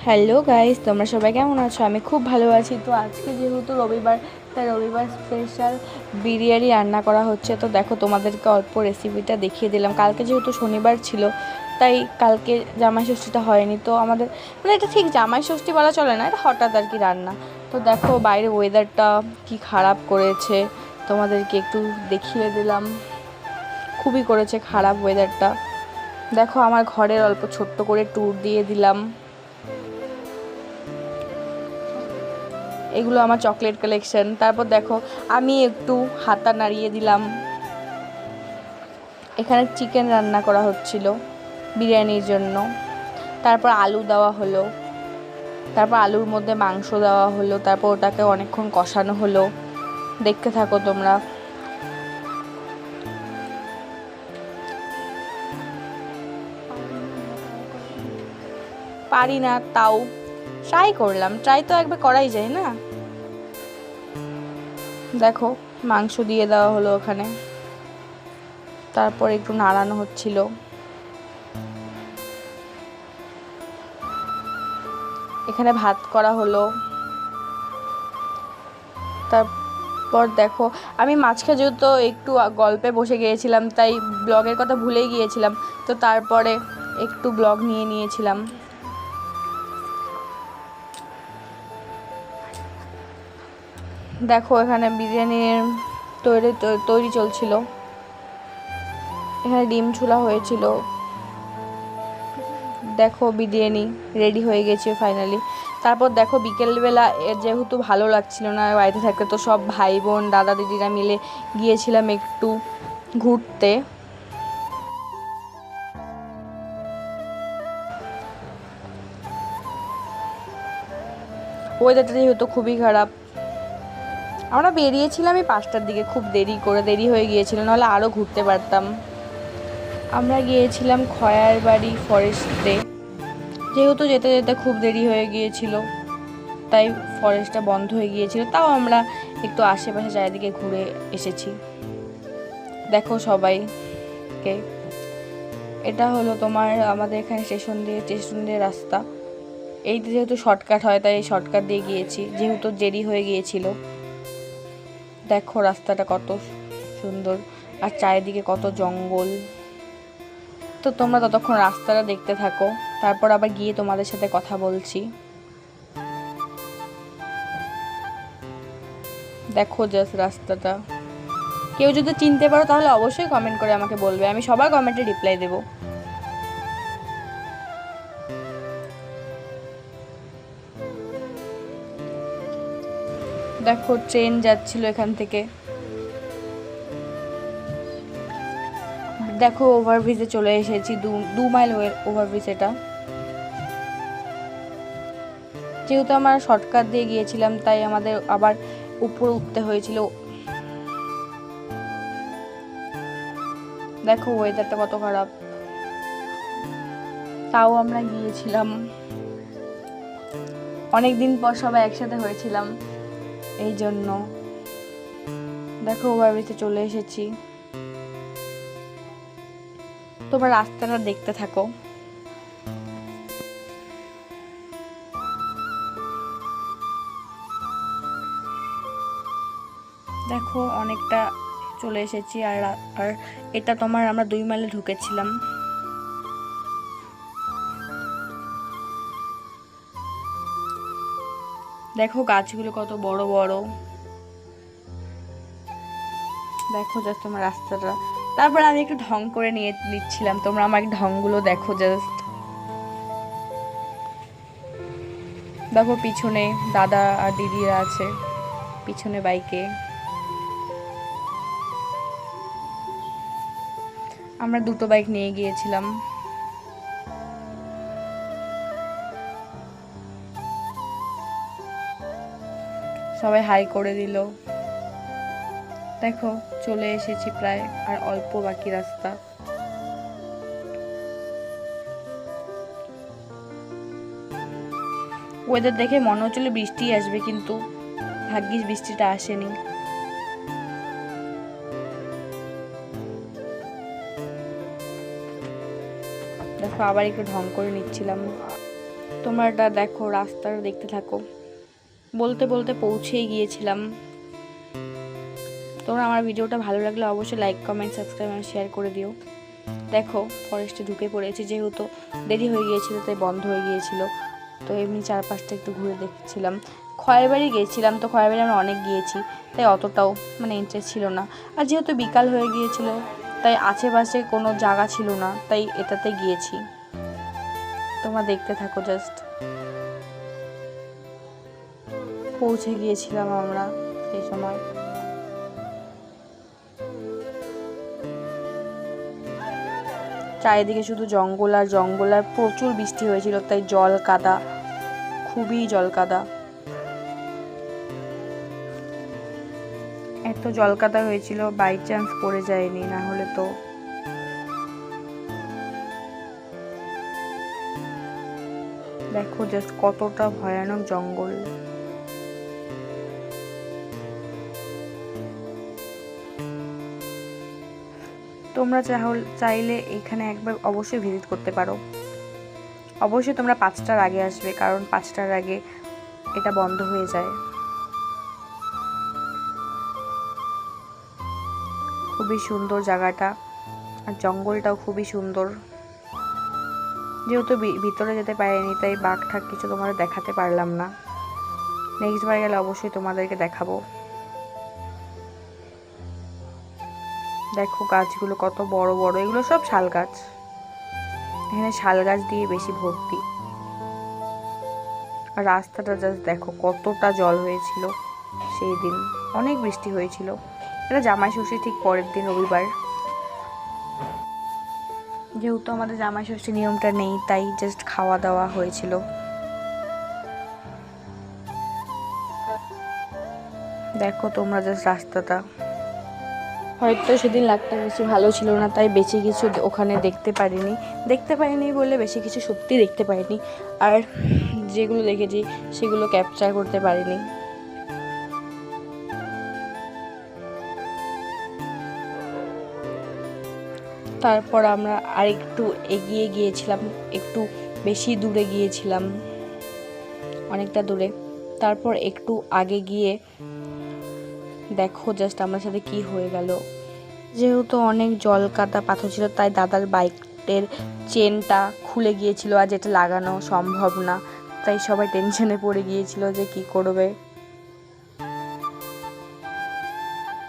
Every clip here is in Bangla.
হ্যালো গাইস, তোমরা সবাই কেমন আছো? আমি খুব ভালো আছি। তো আজকে যেহেতু রবিবার, তাই রবিবার স্পেশাল বিরিয়ানি রান্না করা হচ্ছে। তো দেখো, তোমাদেরকে অল্প রেসিপিটা দেখিয়ে দিলাম। কালকে যেহেতু শনিবার ছিল, তাই কালকে জামাই ষষ্ঠীটা হয়নি। তো আমাদের মানে এটা ঠিক জামাই ষষ্ঠী বলা চলে না, এটা হঠাৎ আর কি রান্না। তো দেখো বাইরে ওয়েদারটা কি খারাপ করেছে, তোমাদেরকে একটু দেখিয়ে দিলাম। খুবই করেছে খারাপ ওয়েদারটা। দেখো আমার ঘরের অল্প ছোট্ট করে ট্যুর দিয়ে দিলাম। এগুলো আমার চকলেট কালেকশন। তারপর দেখো আমি একটু হাতা নাড়িয়ে দিলাম। এখানে চিকেন রান্না করা হচ্ছিল বিরিয়ানির জন্য। তারপর আলু দেওয়া হলো, তারপর আলুর মধ্যে মাংস দেওয়া হলো, তারপর ওটাকে অনেকক্ষণ কষানো হলো। দেখতে থাকো তোমরা। পারি না, তাও ট্রাই করলাম। ট্রাই তো একবার করাই যায় না। দেখো মাংস দিয়ে দেওয়া হলো ওখানে, তারপর একটু নাড়ানো হচ্ছিল। এখানে ভাত করা হলো। তারপর দেখো আমি মাঝখানে যেহেতু একটু গল্পে বসে গিয়েছিলাম, তাই ব্লগের কথা ভুলেই গিয়েছিলাম। তো তারপরে একটু ব্লগ নিয়ে নিয়েছিলাম। দেখো এখানে বিরিয়ানির তৈরি চলছিল। এখানে ডিম ছোলা হয়েছিল। দেখো বিরিয়ানি রেডি হয়ে গেছে ফাইনালি। তারপর দেখো বিকেলবেলা যেহেতু ভালো লাগছিল না বাড়িতে থাকতে, তো সব ভাই বোন দাদা দিদিরা মিলে গিয়েছিলাম একটু ঘুরতে। ওয়েদারটা যেহেতু খুবই খারাপ, আমরা বেরিয়েছিলাম এই 5টার দিকে। খুব দেরি হয়ে গিয়েছিল, নাহলে আরও ঘুরতে পারতাম। আমরা গিয়েছিলাম খয়ারবাড়ি ফরেস্টে। যেহেতু যেতে যেতে খুব দেরি হয়ে গিয়েছিল, তাই ফরেস্টটা বন্ধ হয়ে গিয়েছিল। তাও আমরা একটু আশেপাশে চারিদিকে ঘুরে এসেছি। দেখো সবাইকে। এটা হলো তোমার আমাদের এখানে স্টেশন দিয়ে রাস্তা। এই যেহেতু শর্টকাট হয়, তাই শর্টকাট দিয়ে গিয়েছি, যেহেতু দেরি হয়ে গিয়েছিল। দেখো রাস্তাটা কত সুন্দর, আর চারিদিকে কত জঙ্গল। তো তোমরা ততক্ষণ রাস্তাটা দেখতে থাকো, তারপর আবার গিয়ে তোমাদের সাথে কথা বলছি। দেখো জাস্ট রাস্তাটা। কেউ যদি চিনতে পারো তাহলে অবশ্যই কমেন্ট করে আমাকে বলবে, আমি সবার কমেন্টে রিপ্লাই দেবো। দেখো ট্রেন যাচ্ছিল এখান থেকে। দেখো ওভারব্রিজে চলে এসেছি, 2 মাইল ওভারব্রিজ এটা। যেহেতু আমরা শর্টকাট দিয়ে গিয়েছিলাম, তাই আমাদের আবার উপরে উঠতে হয়েছিল। দেখো ওয়েদারটা কত খারাপ, তাও আমরা গিয়েছিলাম। অনেকদিন পর সবাই একসাথে হয়েছিলাম, এই জন্য। দেখো ওভারব্রিজে চলে এসেছি। তোমরা রাস্তাটা দেখতে থাকো। দেখো অনেকটা চলে এসেছি। আর এটা তোমার আমরা 2 মাইলে ঢুকেছিলাম। দেখো গাছগুলো কত বড় বড়। দেখো জাস্ট তোমার রাস্তাটা। তারপর আমি একটু ঢং করে নিচ্ছিলাম। তোমরা আমার ঢংগুলো দেখো জাস্ট। দেখো পিছনে দাদা আর দিদিরা আছে, পিছনে বাইকে। আমরা 2টো বাইক নিয়ে গিয়েছিলাম। সবাই হাই করে দিল। দেখো চলে এসেছি প্রায়, আর অল্প বাকি রাস্তা। ওয়েদার দেখে মনে হচ্ছিল বৃষ্টি আসবে, কিন্তু ভাগ্যিস বৃষ্টিটা আসেনি। দেখো আবার একটু ঢং করে নিচ্ছিলাম। তোমরা এটা দেখো, রাস্তাটা দেখতে থাকো। বলতে বলতে পৌঁছেই গিয়েছিলাম। তোমরা আমার ভিডিওটা ভালো লাগলে অবশ্যই লাইক, কমেন্ট, সাবস্ক্রাইব আর শেয়ার করে দিও। দেখো ফরেস্টে ঢুকে পড়েছি, যেহেতু দেরি হয়ে গিয়েছিল তাই বন্ধ হয়ে গিয়েছিল। তো এমনি চারপাশটা একটু ঘুরে দেখছিলাম। খয়েরবাড়ি গিয়েছিলাম, তো খয়েরবাড়ি আমরা অনেক গিয়েছি, তাই অতটাও ইন্টারেস্ট ছিল না। আর যেহেতু বিকাল হয়ে গিয়েছিল তাই আশেপাশে কোনো জায়গা ছিল না, তাই এটাতে গিয়েছি। তোমরা দেখতে থাকো। জাস্ট পৌঁছে গিয়েছিলাম আমরা সেই সময়। চারিদিকে শুধু জঙ্গল আর জঙ্গল, আর প্রচুর বৃষ্টি হয়েছিল তাই জল কাদা, খুবই জল কাদা। এত জল কাদা হয়েছিল, বাই চান্স পড়ে যায়নি, না হলে তো। দেখো জাস্ট কতটা ভয়ানক জঙ্গল। তোমরা চাইলে এখানে একবার অবশ্যই ভিজিট করতে পারো। অবশ্যই তোমরা 5টার আগে আসবে, কারণ 5টার আগে এটা বন্ধ হয়ে যায়। খুবই সুন্দর জায়গাটা, আর জঙ্গলটাও খুবই সুন্দর। যেহেতু ভিতরে যেতে পারিনি তাই বাঘ ঠাক কিছু তোমাদের দেখাতে পারলাম না। নেক্সট বার গেলে অবশ্যই তোমাদেরকে দেখাবো। দেখো গাছগুলো কত বড় বড়, এগুলো সব শাল গাছ। এখানে শাল গাছ দিয়ে বেশি ভর্তি। আর রাস্তাটা জাস্ট দেখো, কতটা জল হয়েছিল সেই দিন, অনেক বৃষ্টি হয়েছিল। এটা জামাই ষষ্ঠী ঠিক পরের দিন, রবিবার। যেহেতু আমাদের জামাই ষষ্ঠী নিয়মটা নেই তাই জাস্ট খাওয়া দাওয়া হয়েছিল। দেখো তোমরা জাস্ট রাস্তাটা। হয়তো সেদিন লাকটা বেশি ভালো ছিল না তাই বেশি কিছু ওখানে দেখতে পারিনি বলে বেশি কিছু সত্যি দেখতে পারিনি। আর যেগুলো দেখেছি সেগুলো ক্যাপচার করতে পারিনি। তারপর আমরা আরেকটু এগিয়ে গিয়েছিলাম, একটু বেশি দূরে গিয়েছিলাম, অনেকটা দূরে। তারপর একটু আগে গিয়ে দেখো জাস্ট আমার সাথে কি হয়ে গেল। যেহেতু অনেক জল কাদা পাথর ছিল তাই দাদার বাইকের চেনটা খুলে গিয়েছিল, আর যেটা লাগানো সম্ভব না, তাই সবাই টেনশনে পড়ে গিয়েছিল যে কি করবে।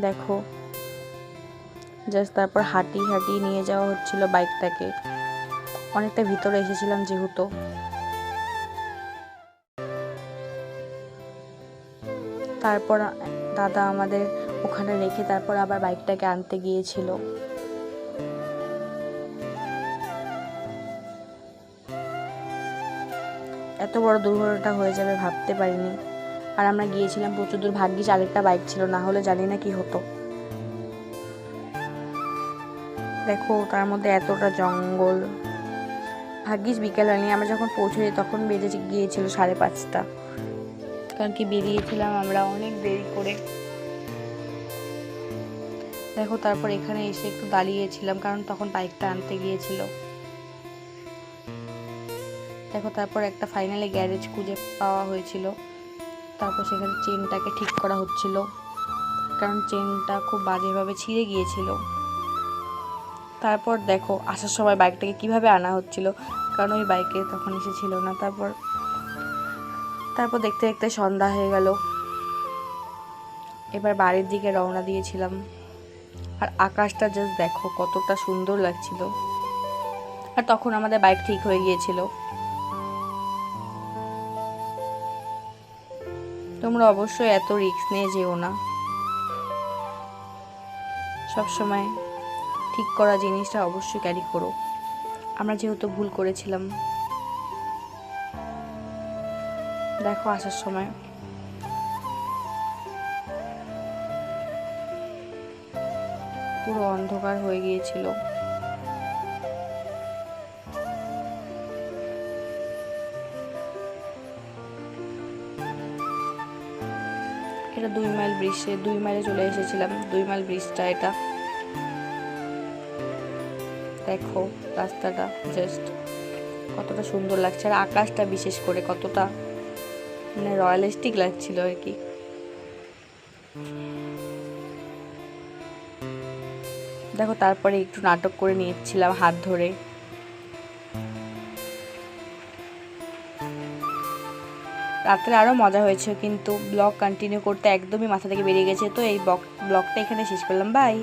দেখো জাস্ট তারপর হাঁটিয়ে নিয়ে যাওয়া হচ্ছিল বাইকটাকে। অনেকটা ভিতরে এসেছিলাম যেহেতু। তারপর দাদা আমাদের ওখানে রেখে তারপর আবার বাইকটাকে আনতে গিয়েছিল। এত বড় দুর্ঘটনা হয়ে যাবে ভাবতে পারিনি। আর আমরা গিয়েছিলাম প্রচুর দূর, ভাগ্যিস আরেকটা বাইক ছিল, না হলে জানি না কি হতো। দেখো তার মধ্যে এতটা জঙ্গল। ভাগ্যিস বিকেল হয়নি, আমরা যখন পৌঁছে তখন বেজে গিয়েছিল 5:30, কারণ কি বেরিয়েছিলাম আমরা অনেক দেরি করে। দেখো তারপর এখানে এসে একটু দাঁড়িয়েছিলাম, কারণ তখন বাইকটা আনতে গিয়েছিল। দেখো তারপর একটা ফাইনালি গ্যারেজ খুঁজে পাওয়া হয়েছিল। তারপর সেখানে চেনটাকে ঠিক করা হচ্ছিল, কারণ চেনটা খুব বাজেভাবে ছিঁড়ে গিয়েছিল। তারপর দেখো আসার সময় বাইকটাকে কিভাবে আনা হচ্ছিল, কারণ ওই বাইকে তখন এসেছিল না। তারপর দেখতে দেখতে সন্ধ্যা হয়ে গেল। এবার বাড়ির দিকে রওনা দিয়েছিলাম। আর আকাশটা জাস্ট দেখো কতটা সুন্দর লাগছিল। আর তখন আমাদের বাইক ঠিক হয়ে গিয়েছিল। তোমরা অবশ্যই এত রিস্ক নিয়ে যেও না, সবসময় ঠিক করা জিনিসটা অবশ্যই ক্যারি করো। আমরা যেহেতু ভুল করেছিলাম। দেখো আসার সময় পুরো অন্ধকার হয়ে গিয়েছিল। এটা 2 মাইল ব্রিজে 2 মাইলে চলে এসেছিলাম। 2 মাইল ব্রিজটা এটা। দেখো রাস্তাটা জাস্ট কতটা সুন্দর লাগছে, আর আকাশটা বিশেষ করে কতটা মানে রয়্যালিস্টিক লাগছিল আর কি। দেখো তারপরে একটু নাটক করে নিয়েছিলাম হাত ধরে। রাত্রে আরও মজা হয়েছে, কিন্তু ব্লগ কন্টিনিউ করতে একদমই মাথা থেকে বেরিয়ে গেছে। তো এই ব্লগটা এখানে শেষ করলাম, বাই।